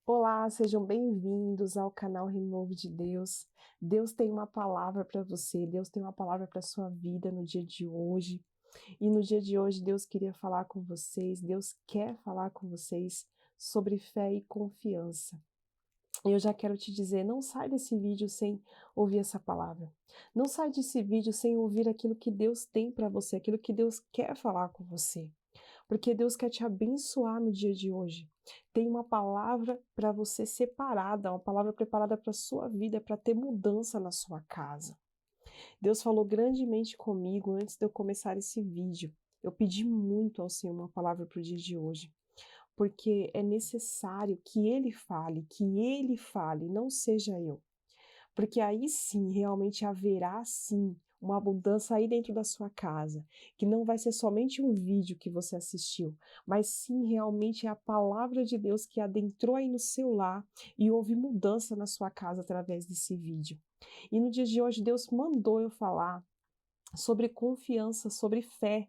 Olá, sejam bem-vindos ao canal Renovo de Deus. Deus tem uma palavra para você, Deus tem uma palavra para a sua vida no dia de hoje. E no dia de hoje, Deus queria falar com vocês, Deus quer falar com vocês sobre fé e confiança. E eu já quero te dizer, não sai desse vídeo sem ouvir essa palavra. Não sai desse vídeo sem ouvir aquilo que Deus tem para você, aquilo que Deus quer falar com você. Porque Deus quer te abençoar no dia de hoje. Tem uma palavra para você separada, uma palavra preparada para a sua vida, para ter mudança na sua casa. Deus falou grandemente comigo antes de eu começar esse vídeo. Eu pedi muito ao Senhor uma palavra para o dia de hoje, porque é necessário que Ele fale, não seja eu. Porque aí sim, realmente haverá sim uma mudança aí dentro da sua casa, que não vai ser somente um vídeo que você assistiu, mas sim realmente é a palavra de Deus que adentrou aí no seu lar e houve mudança na sua casa através desse vídeo. E no dia de hoje Deus mandou eu falar sobre confiança, sobre fé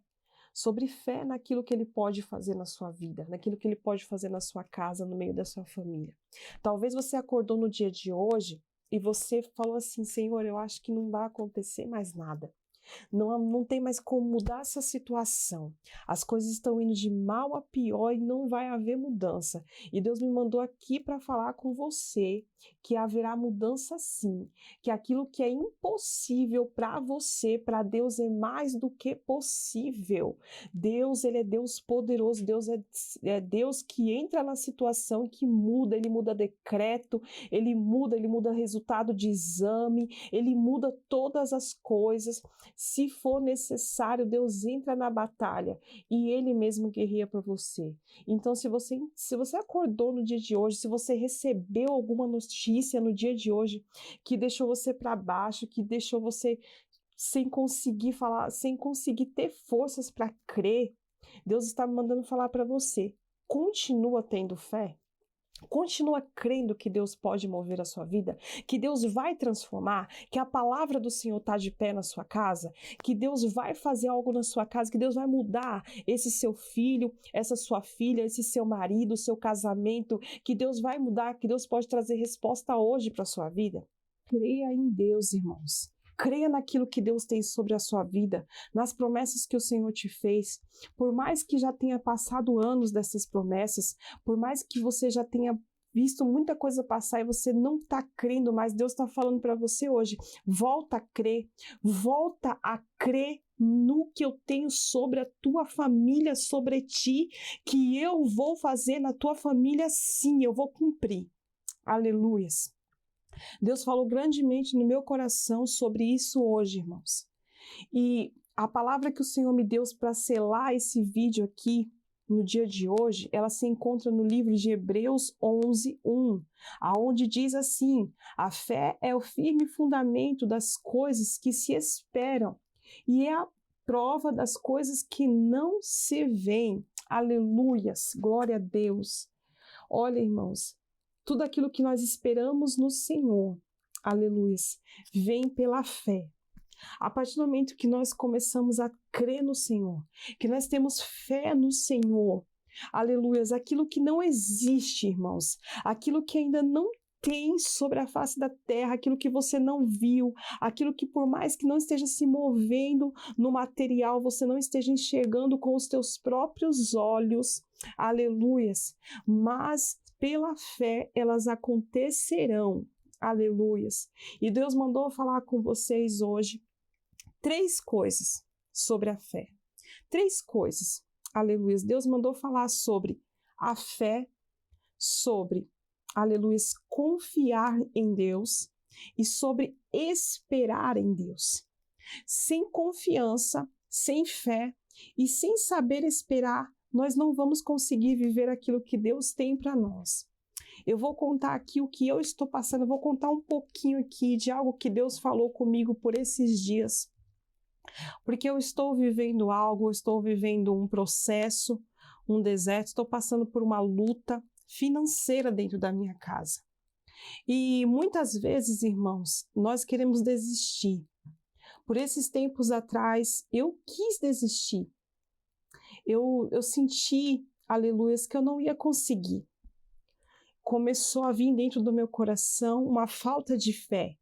naquilo que Ele pode fazer na sua vida, naquilo que Ele pode fazer na sua casa, no meio da sua família. Talvez você acordou no dia de hoje e você falou assim, Senhor, eu acho que não vai acontecer mais nada. Não tem mais como mudar essa situação. As coisas estão indo de mal a pior e não vai haver mudança. E Deus me mandou aqui para falar com você que haverá mudança sim, que aquilo que é impossível para você, para Deus é mais do que possível. Deus, Ele é Deus poderoso, Deus é Deus que entra na situação, que muda, Ele muda decreto, Ele muda resultado de exame, Ele muda todas as coisas. Se for necessário, Deus entra na batalha e Ele mesmo guerreia por você. Então, se você acordou no dia de hoje, se você recebeu alguma notícia no dia de hoje que deixou você para baixo, que deixou você sem conseguir falar, sem conseguir ter forças para crer, Deus está me mandando falar para você. Continua tendo fé. Continua crendo que Deus pode mover a sua vida, que Deus vai transformar, que a palavra do Senhor está de pé na sua casa, que Deus vai fazer algo na sua casa, que Deus vai mudar esse seu filho, essa sua filha, esse seu marido, seu casamento, que Deus vai mudar, que Deus pode trazer resposta hoje para a sua vida. Creia em Deus, irmãos. Creia naquilo que Deus tem sobre a sua vida, nas promessas que o Senhor te fez. Por mais que já tenha passado anos dessas promessas, por mais que você já tenha visto muita coisa passar e você não está crendo mais, Deus está falando para você hoje, volta a crer no que eu tenho sobre a tua família, sobre ti, que eu vou fazer na tua família sim, eu vou cumprir. Aleluias. Deus falou grandemente no meu coração sobre isso hoje, irmãos. E a palavra que o Senhor me deu para selar esse vídeo aqui, no dia de hoje, ela se encontra no livro de Hebreus 11:1, aonde diz assim: a fé é o firme fundamento das coisas que se esperam e é a prova das coisas que não se veem. Aleluias, glória a Deus. Olha, irmãos, tudo aquilo que nós esperamos no Senhor, aleluias, vem pela fé. A partir do momento que nós começamos a crer no Senhor, que nós temos fé no Senhor, aleluias, aquilo que não existe, irmãos, aquilo que ainda não tem sobre a face da terra, aquilo que você não viu, aquilo que por mais que não esteja se movendo no material, você não esteja enxergando com os teus próprios olhos, aleluias, mas pela fé elas acontecerão, aleluias. E Deus mandou falar com vocês hoje 3 coisas sobre a fé. 3 coisas, aleluias. Deus mandou falar sobre a fé, sobre, aleluias, confiar em Deus e sobre esperar em Deus. Sem confiança, sem fé e sem saber esperar, nós não vamos conseguir viver aquilo que Deus tem para nós. Eu vou contar aqui o que eu estou passando, eu vou contar um pouquinho aqui de algo que Deus falou comigo por esses dias. Porque eu estou vivendo algo, eu estou vivendo um processo, um deserto, estou passando por uma luta financeira dentro da minha casa. E muitas vezes, irmãos, nós queremos desistir. Por esses tempos atrás, eu quis desistir. Eu senti, aleluias, que eu não ia conseguir. começou a vir dentro do meu coração uma falta de fé.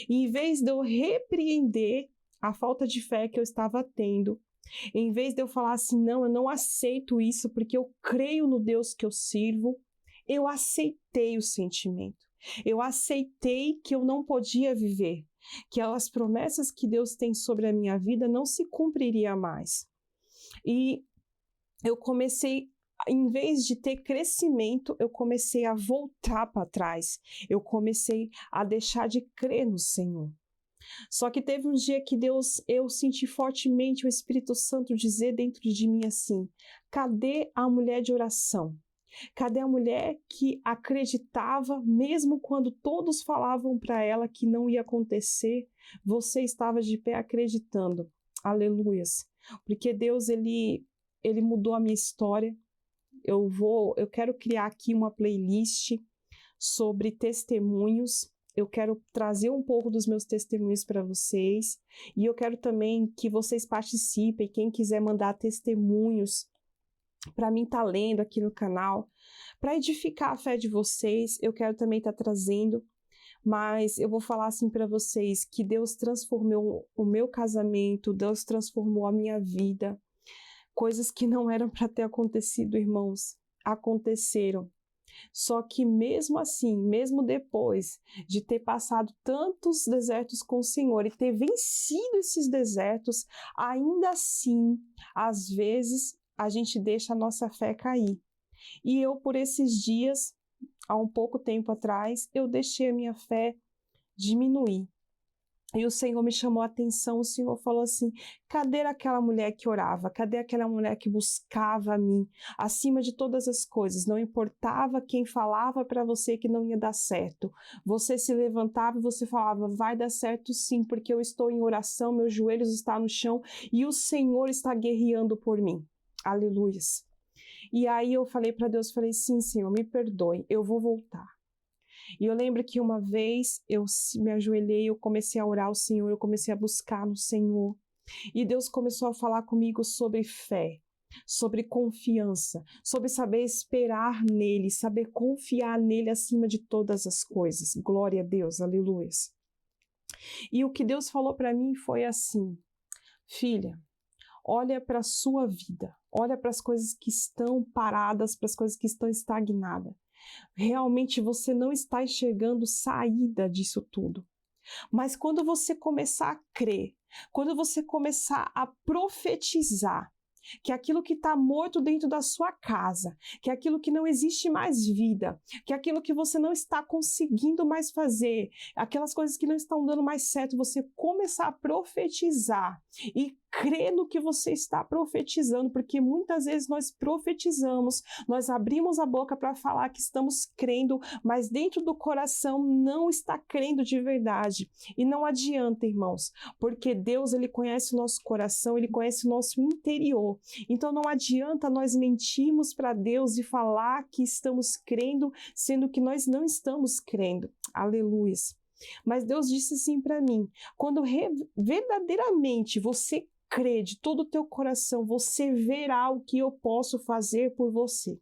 E em vez de eu repreender a falta de fé que eu estava tendo, em vez de eu falar assim, não, eu não aceito isso porque eu creio no Deus que eu sirvo, eu aceitei o sentimento. Eu aceitei que eu não podia viver, que as promessas que Deus tem sobre a minha vida não se cumpriria mais. E eu comecei, em vez de ter crescimento, eu comecei a voltar para trás. Eu comecei a deixar de crer no Senhor. Só que teve um dia que eu senti fortemente o Espírito Santo dizer dentro de mim assim: cadê a mulher de oração? Cadê a mulher que acreditava, mesmo quando todos falavam para ela que não ia acontecer, você estava de pé acreditando. Aleluias. Porque Deus, ele mudou a minha história. Eu quero criar aqui uma playlist sobre testemunhos. Eu quero trazer um pouco dos meus testemunhos para vocês. E eu quero também que vocês participem. Quem quiser mandar testemunhos para mim estar lendo aqui no canal, para edificar a fé de vocês, eu quero também estar trazendo. Mas eu vou falar assim para vocês que Deus transformou o meu casamento, Deus transformou a minha vida. Coisas que não eram para ter acontecido, irmãos, aconteceram. Só que mesmo assim, mesmo depois de ter passado tantos desertos com o Senhor e ter vencido esses desertos, ainda assim, às vezes, a gente deixa a nossa fé cair. E eu, por esses dias, há um pouco tempo atrás, eu deixei a minha fé diminuir. E o Senhor me chamou a atenção, o Senhor falou assim, cadê aquela mulher que orava? Cadê aquela mulher que buscava a mim? Acima de todas as coisas, não importava quem falava para você que não ia dar certo. Você se levantava e você falava, vai dar certo sim, porque eu estou em oração, meus joelhos estão no chão e o Senhor está guerreando por mim. Aleluias. E aí eu falei para Deus, falei, sim, Senhor, me perdoe, eu vou voltar. E eu lembro que uma vez eu me ajoelhei, eu comecei a orar ao Senhor, eu comecei a buscar no Senhor. E Deus começou a falar comigo sobre fé, sobre confiança, sobre saber esperar nele, saber confiar nele acima de todas as coisas. Glória a Deus, aleluia. E o que Deus falou para mim foi assim, filha, olha para a sua vida, olha para as coisas que estão paradas, para as coisas que estão estagnadas. Realmente você não está enxergando saída disso tudo. Mas quando você começar a crer, quando você começar a profetizar, que aquilo que está morto dentro da sua casa, que aquilo que não existe mais vida, que aquilo que você não está conseguindo mais fazer, aquelas coisas que não estão dando mais certo, você começar a profetizar e crer no que você está profetizando, porque muitas vezes nós profetizamos, nós abrimos a boca para falar que estamos crendo, mas dentro do coração não está crendo de verdade. E não adianta, irmãos, porque Deus, ele conhece o nosso coração, ele conhece o nosso interior. Então não adianta nós mentirmos para Deus e falar que estamos crendo, sendo que nós não estamos crendo. Aleluia. Mas Deus disse assim para mim, quando verdadeiramente você crê de todo o teu coração, você verá o que eu posso fazer por você.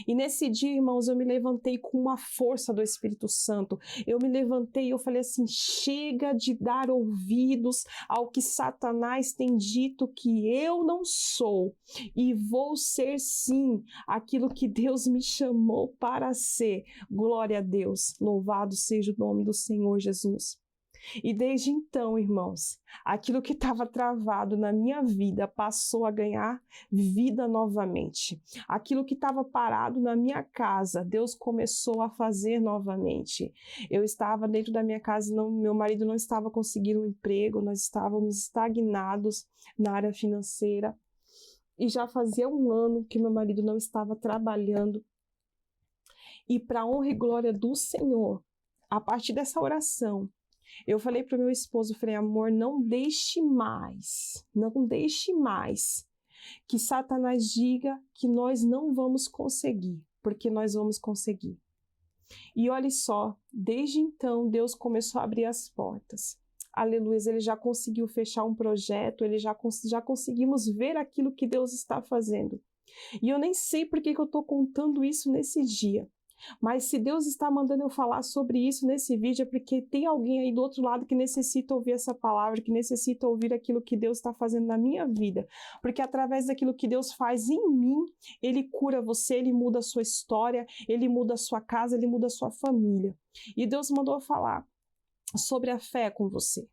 E nesse dia, irmãos, eu me levantei com uma força do Espírito Santo. Eu me levantei e eu falei assim, chega de dar ouvidos ao que Satanás tem dito que eu não sou. E vou ser sim aquilo que Deus me chamou para ser. Glória a Deus. Louvado seja o nome do Senhor Jesus. E desde então, irmãos, aquilo que estava travado na minha vida passou a ganhar vida novamente. Aquilo que estava parado na minha casa, Deus começou a fazer novamente. Eu estava dentro da minha casa, meu marido não estava conseguindo um emprego, nós estávamos estagnados na área financeira. E já fazia um ano que meu marido não estava trabalhando. E para a honra e glória do Senhor, a partir dessa oração, eu falei para o meu esposo, falei, amor, não deixe mais que Satanás diga que nós não vamos conseguir, porque nós vamos conseguir. E olhe só, desde então Deus começou a abrir as portas. Aleluia, ele já conseguiu fechar um projeto, já conseguimos ver aquilo que Deus está fazendo. E eu nem sei por que eu estou contando isso nesse dia. Mas se Deus está mandando eu falar sobre isso nesse vídeo, é porque tem alguém aí do outro lado que necessita ouvir essa palavra, que necessita ouvir aquilo que Deus está fazendo na minha vida. Porque através daquilo que Deus faz em mim, Ele cura você, Ele muda a sua história, Ele muda a sua casa, Ele muda a sua família. E Deus mandou eu falar sobre a fé com você.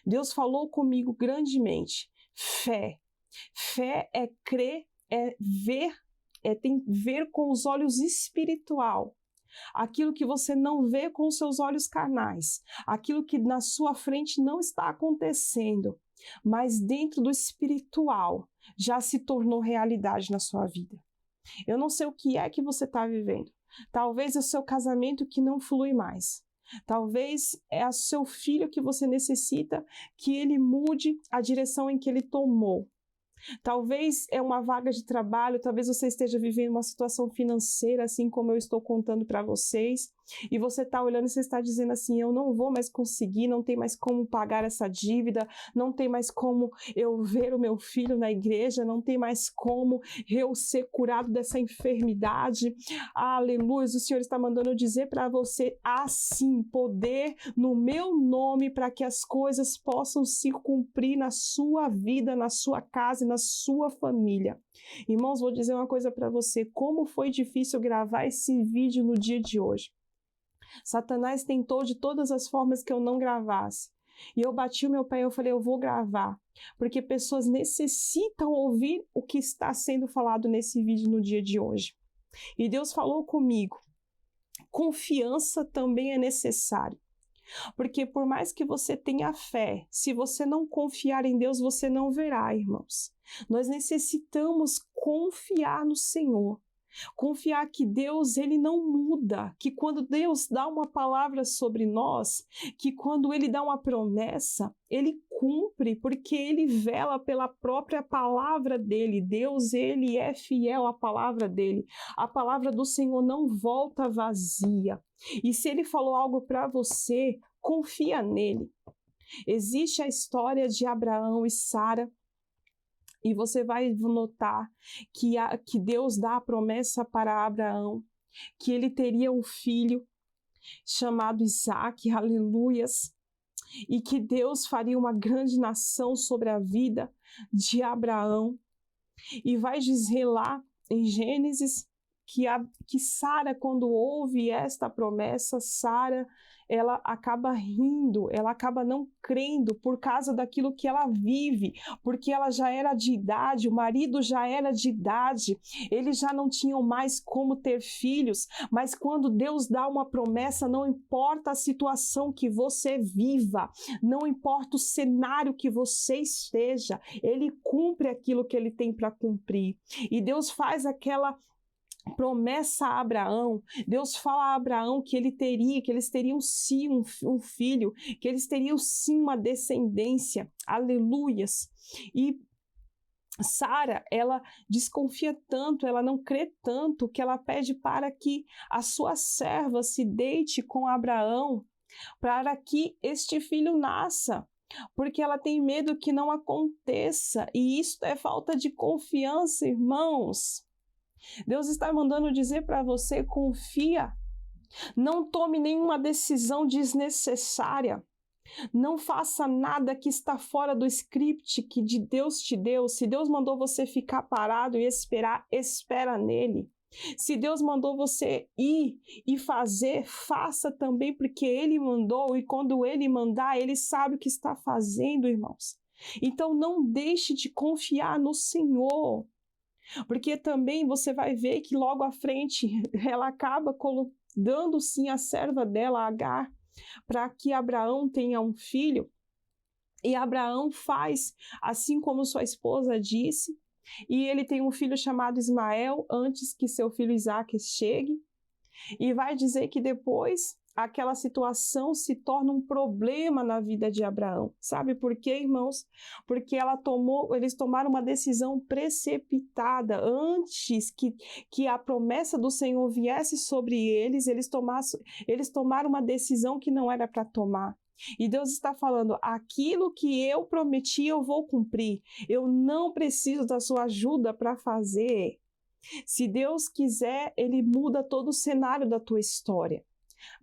Deus falou comigo grandemente. Fé. Fé é crer, é ver, tem ver com os olhos espiritual. Aquilo que você não vê com os seus olhos carnais, aquilo que na sua frente não está acontecendo, mas dentro do espiritual já se tornou realidade na sua vida. Eu não sei o que é que você está vivendo. Talvez é o seu casamento que não flui mais. Talvez é o seu filho que você necessita que ele mude a direção em que ele tomou. Talvez é uma vaga de trabalho, talvez você esteja vivendo uma situação financeira, assim como eu estou contando para vocês, e você está olhando e você está dizendo assim, eu não vou mais conseguir, não tem mais como pagar essa dívida, não tem mais como eu ver o meu filho na igreja, não tem mais como eu ser curado dessa enfermidade. Aleluia, o Senhor está mandando eu dizer para você, assim, poder no meu nome para que as coisas possam se cumprir na sua vida, na sua casa e na sua família. Irmãos, vou dizer uma coisa para você, como foi difícil gravar esse vídeo no dia de hoje. Satanás tentou de todas as formas que eu não gravasse. E eu bati o meu pé e eu falei, eu vou gravar. Porque pessoas necessitam ouvir o que está sendo falado nesse vídeo no dia de hoje. E Deus falou comigo, confiança também é necessário. Porque por mais que você tenha fé, se você não confiar em Deus, você não verá, irmãos. Nós necessitamos confiar no Senhor. Confiar que Deus, Ele não muda, que quando Deus dá uma palavra sobre nós, que quando Ele dá uma promessa, Ele cumpre, porque Ele vela pela própria palavra dEle. Deus, Ele é fiel à palavra dEle. A palavra do Senhor não volta vazia. E se Ele falou algo para você, confia nele. Existe a história de Abraão e Sara, e você vai notar que Deus dá a promessa para Abraão, que ele teria um filho chamado Isaac, aleluias, e que Deus faria uma grande nação sobre a vida de Abraão. E vai dizer lá em Gênesis que Sara, quando ouve esta promessa, Sara, ela acaba rindo, ela acaba não crendo por causa daquilo que ela vive, porque ela já era de idade, o marido já era de idade, eles já não tinham mais como ter filhos, mas quando Deus dá uma promessa, não importa a situação que você viva, não importa o cenário que você esteja, Ele cumpre aquilo que Ele tem para cumprir. E Deus faz aquela promessa a Abraão, Deus fala a Abraão que eles teriam sim um filho, que eles teriam sim uma descendência, aleluias. E Sara, ela desconfia tanto, ela não crê tanto, que ela pede para que a sua serva se deite com Abraão, para que este filho nasça, porque ela tem medo que não aconteça, e isso é falta de confiança, irmãos. Deus está mandando dizer para você, confia, não tome nenhuma decisão desnecessária, não faça nada que está fora do script que de Deus te deu. Se Deus mandou você ficar parado e esperar, espera nele. Se Deus mandou você ir e fazer, faça também, porque Ele mandou, e quando Ele mandar, Ele sabe o que está fazendo, irmãos. Então não deixe de confiar no Senhor. Porque também você vai ver que logo à frente ela acaba dando sim a serva dela, Agar, para que Abraão tenha um filho. E Abraão faz assim como sua esposa disse, e ele tem um filho chamado Ismael antes que seu filho Isaque chegue. E vai dizer que depois aquela situação se torna um problema na vida de Abraão. Sabe por quê, irmãos? Porque eles tomaram uma decisão precipitada. Antes que a promessa do Senhor viesse sobre eles, eles tomaram uma decisão que não era para tomar. E Deus está falando, aquilo que eu prometi eu vou cumprir. Eu não preciso da sua ajuda para fazer. Se Deus quiser, Ele muda todo o cenário da tua história.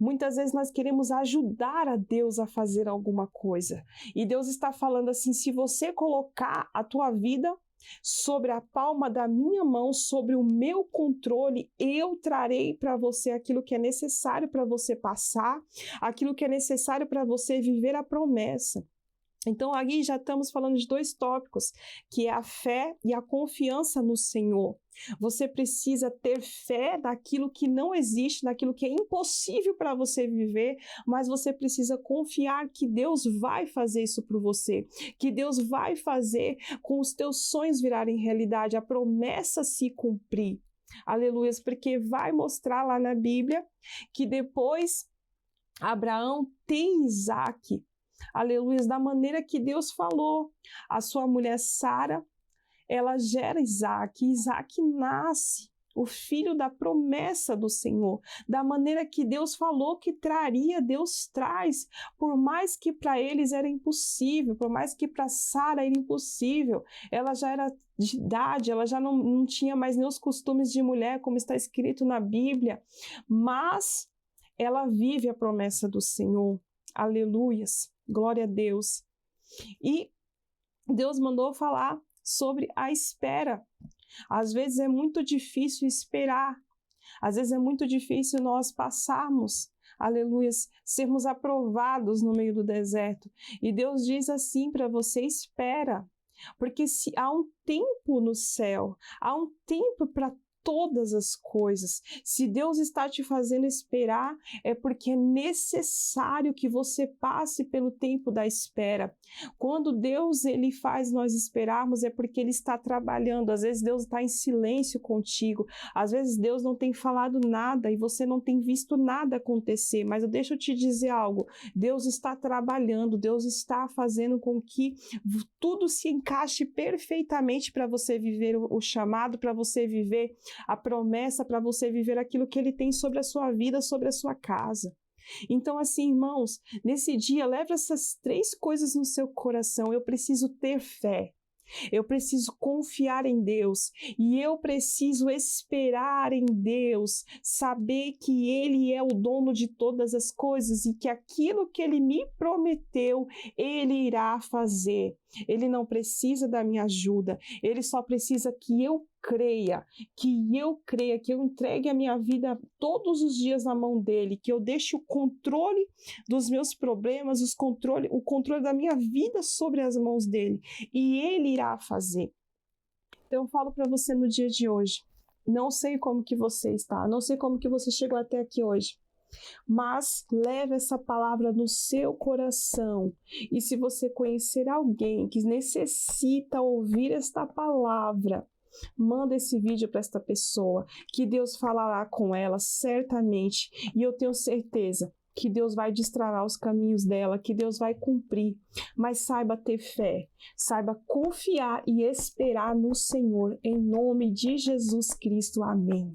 Muitas vezes nós queremos ajudar a Deus a fazer alguma coisa. E Deus está falando assim: se você colocar a tua vida sobre a palma da minha mão, sobre o meu controle, eu trarei para você aquilo que é necessário para você passar, aquilo que é necessário para você viver a promessa. Então, aqui já estamos falando de 2 tópicos, que é a fé e a confiança no Senhor. Você precisa ter fé naquilo que não existe, naquilo que é impossível para você viver, mas você precisa confiar que Deus vai fazer isso por você, que Deus vai fazer com os teus sonhos virarem realidade, a promessa se cumprir. Aleluia, porque vai mostrar lá na Bíblia que depois Abraão tem Isaque. Aleluia, da maneira que Deus falou. A sua mulher Sara, ela gera Isaque, Isaque nasce, o filho da promessa do Senhor. Da maneira que Deus falou que traria, Deus traz. Por mais que para eles era impossível, por mais que para Sara era impossível, ela já era de idade, ela já não tinha mais nem os costumes de mulher, como está escrito na Bíblia, mas ela vive a promessa do Senhor. Aleluias. Glória a Deus. E Deus mandou falar sobre a espera. Às vezes é muito difícil esperar. Às vezes é muito difícil nós passarmos, aleluia, sermos aprovados no meio do deserto. E Deus diz assim para você: espera. Porque se há um tempo no céu, há um tempo para todas as coisas. Se Deus está te fazendo esperar, é porque é necessário que você passe pelo tempo da espera. Quando Deus ele faz nós esperarmos, é porque Ele está trabalhando. Às vezes Deus está em silêncio contigo, às vezes Deus não tem falado nada e você não tem visto nada acontecer, mas deixa eu te dizer algo: Deus está trabalhando, Deus está fazendo com que tudo se encaixe perfeitamente para você viver o chamado, para você viver a promessa, para você viver aquilo que Ele tem sobre a sua vida, sobre a sua casa. Então, assim, irmãos, nesse dia, leve essas 3 coisas no seu coração. Eu preciso ter fé. Eu preciso confiar em Deus e eu preciso esperar em Deus, saber que Ele é o dono de todas as coisas e que aquilo que Ele me prometeu, Ele irá fazer. Ele não precisa da minha ajuda, Ele só precisa que eu creia, que eu entregue a minha vida todos os dias na mão dEle, que eu deixe o controle dos meus problemas, o controle da minha vida sobre as mãos dEle, e Ele irá fazer. Então eu falo para você no dia de hoje, não sei como que você está, não sei como que você chegou até aqui hoje, mas leve essa palavra no seu coração. E se você conhecer alguém que necessita ouvir esta palavra, manda esse vídeo para esta pessoa, que Deus falará com ela certamente, e eu tenho certeza que Deus vai destravar os caminhos dela, que Deus vai cumprir. Mas saiba ter fé, saiba confiar e esperar no Senhor, em nome de Jesus Cristo. Amém.